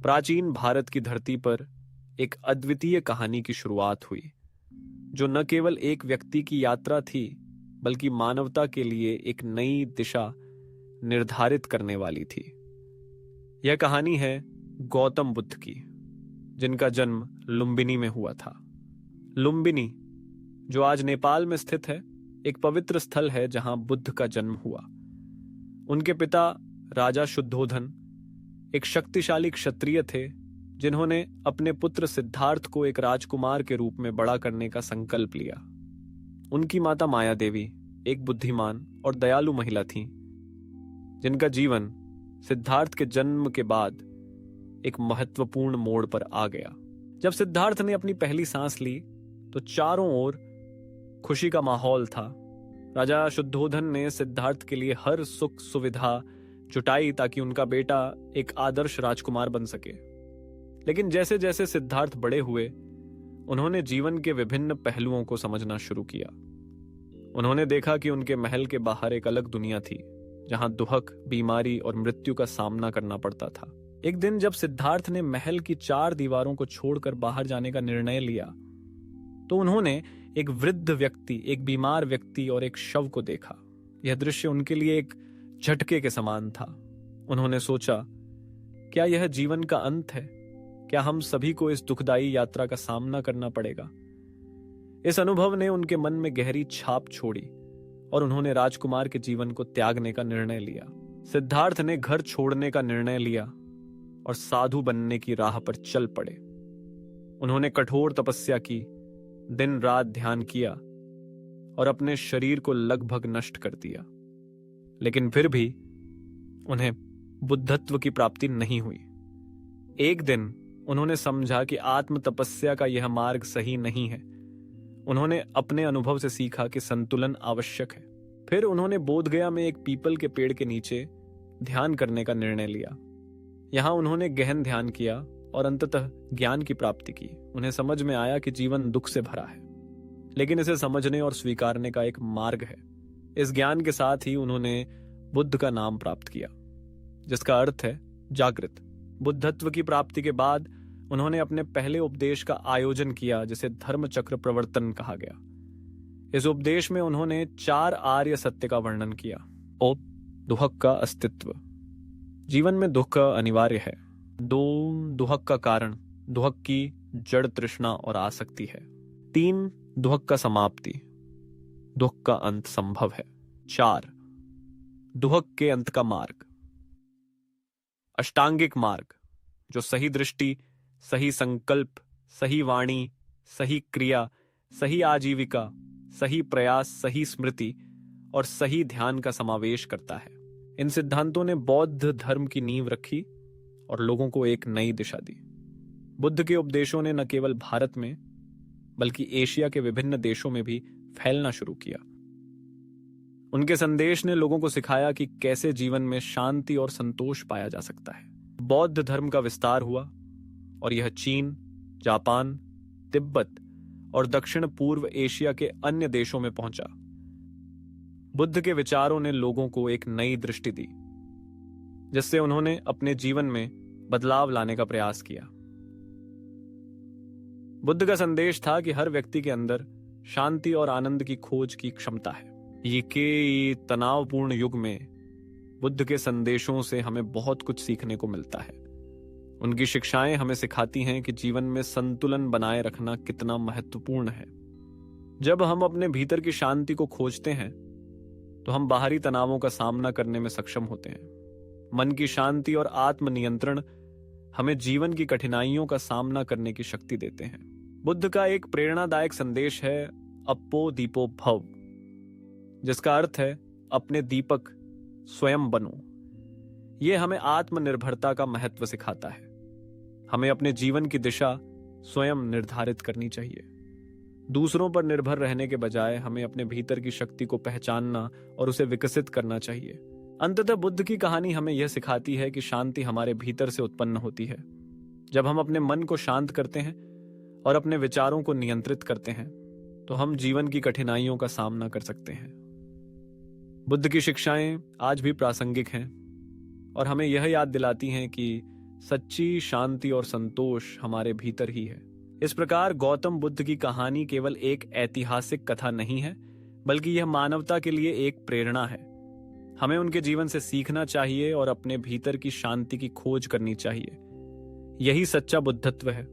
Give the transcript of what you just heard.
प्राचीन भारत की धरती पर एक अद्वितीय कहानी की शुरुआत हुई, जो न केवल एक व्यक्ति की यात्रा थी, बल्कि मानवता के लिए एक नई दिशा निर्धारित करने वाली थी। यह कहानी है गौतम बुद्ध की, जिनका जन्म लुम्बिनी में हुआ था। लुम्बिनी, जो आज नेपाल में स्थित है, एक पवित्र स्थल है जहां बुद्ध का जन्म हुआ। उनके पिता राजा शुद्धोधन एक शक्तिशाली क्षत्रिय थे, जिन्होंने अपने पुत्र सिद्धार्थ को एक राजकुमार के रूप में बड़ा करने का संकल्प लिया। उनकी माता माया देवी एक बुद्धिमान और दयालु महिला थीं, जिनका जीवन सिद्धार्थ के जन्म के बाद एक महत्वपूर्ण मोड़ पर आ गया। जब सिद्धार्थ ने अपनी पहली सांस ली तो चारों ओर खुशी का माहौल था। राजा शुद्धोधन ने सिद्धार्थ के लिए हर सुख सुविधा जुटाई ताकि उनका बेटा एक आदर्श राजकुमार बन सके। लेकिन जैसे जैसे सिद्धार्थ बड़े हुए, उन्होंने जीवन के विभिन्न पहलुओं को समझना शुरू किया। उन्होंने देखा कि उनके महल के बाहर एक अलग दुनिया थी, जहां दुहक, बीमारी और मृत्यु का सामना करना पड़ता था। एक दिन जब सिद्धार्थ ने महल की 4 दीवारों को छोड़कर बाहर जाने का निर्णय लिया, तो उन्होंने एक वृद्ध व्यक्ति, एक बीमार व्यक्ति और एक शव को देखा। यह दृश्य उनके लिए एक झटके के समान था। उन्होंने सोचा, क्या यह जीवन का अंत है? क्या हम सभी को इस दुखदाई यात्रा का सामना करना पड़ेगा? इस अनुभव ने उनके मन में गहरी छाप छोड़ी और उन्होंने राजकुमार के जीवन को त्यागने का निर्णय लिया। सिद्धार्थ ने घर छोड़ने का निर्णय लिया और साधु बनने की राह पर चल पड़े। उन्होंने कठोर तपस्या की, दिन रात ध्यान किया और अपने शरीर को लगभग नष्ट कर दिया। लेकिन फिर भी उन्हें बुद्धत्व की प्राप्ति नहीं हुई। एक दिन उन्होंने समझा कि आत्म तपस्या का यह मार्ग सही नहीं है। उन्होंने अपने अनुभव से सीखा कि संतुलन आवश्यक है। फिर उन्होंने बोधगया में एक पीपल के पेड़ के नीचे ध्यान करने का निर्णय लिया। यहां उन्होंने गहन ध्यान किया और अंततः ज्ञान की प्राप्ति की। उन्हें समझ में आया कि जीवन दुख से भरा है, लेकिन इसे समझने और स्वीकारने का एक मार्ग है। इस ज्ञान के साथ ही उन्होंने बुद्ध का नाम प्राप्त किया, जिसका अर्थ है जागृत। बुद्धत्व की प्राप्ति के बाद उन्होंने अपने पहले उपदेश का आयोजन किया, जिसे धर्म चक्र प्रवर्तन कहा गया। इस उपदेश में उन्होंने 4 आर्य सत्य का वर्णन किया। दुहक का अस्तित्व, जीवन में दुख अनिवार्य है। 2 दुहक का कारण, दुहक की जड़ तृष्णा और आसक्ति है। 3 दुहक का समाप्ति, दुख का अंत संभव है। 4 दुहक के अंत का मार्ग, अष्टांगिक मार्ग, जो सही दृष्टि, सही संकल्प, सही वाणी, सही क्रिया, सही आजीविका, सही प्रयास, सही स्मृति और सही ध्यान का समावेश करता है। इन सिद्धांतों ने बौद्ध धर्म की नींव रखी और लोगों को एक नई दिशा दी। बुद्ध के उपदेशों ने न केवल भारत में बल्कि एशिया के विभिन्न देशों में भी फैलना शुरू किया। उनके संदेश ने लोगों को सिखाया कि कैसे जीवन में शांति और संतोष पाया जा सकता है। बौद्ध धर्म का विस्तार हुआ और यह चीन, जापान, तिब्बत और दक्षिण पूर्व एशिया के अन्य देशों में पहुंचा। बुद्ध के विचारों ने लोगों को एक नई दृष्टि दी, जिससे उन्होंने अपने जीवन में बदलाव लाने का प्रयास किया। बुद्ध का संदेश था कि हर व्यक्ति के अंदर शांति और आनंद की खोज की क्षमता है। ये के तनावपूर्ण युग में बुद्ध के संदेशों से हमें बहुत कुछ सीखने को मिलता है। उनकी शिक्षाएं हमें सिखाती हैं कि जीवन में संतुलन बनाए रखना कितना महत्वपूर्ण है। जब हम अपने भीतर की शांति को खोजते हैं, तो हम बाहरी तनावों का सामना करने में सक्षम होते हैं। मन की शांति और आत्मनियंत्रण हमें जीवन की कठिनाइयों का सामना करने की शक्ति देते हैं। बुद्ध का एक प्रेरणादायक संदेश है अप्पो दीपो भव, जिसका अर्थ है अपने दीपक स्वयं बनो। यह हमें आत्मनिर्भरता का महत्व सिखाता है। हमें अपने जीवन की दिशा स्वयं निर्धारित करनी चाहिए। दूसरों पर निर्भर रहने के बजाय हमें अपने भीतर की शक्ति को पहचानना और उसे विकसित करना चाहिए। अंततः बुद्ध की कहानी हमें यह सिखाती है कि शांति हमारे भीतर से उत्पन्न होती है। जब हम अपने मन को शांत करते हैं और अपने विचारों को नियंत्रित करते हैं, तो हम जीवन की कठिनाइयों का सामना कर सकते हैं। बुद्ध की शिक्षाएं आज भी प्रासंगिक हैं और हमें यह याद दिलाती हैं कि सच्ची शांति और संतोष हमारे भीतर ही है। इस प्रकार गौतम बुद्ध की कहानी केवल एक ऐतिहासिक कथा नहीं है, बल्कि यह मानवता के लिए एक प्रेरणा है। हमें उनके जीवन से सीखना चाहिए और अपने भीतर की शांति की खोज करनी चाहिए। यही सच्चा बुद्धत्व है।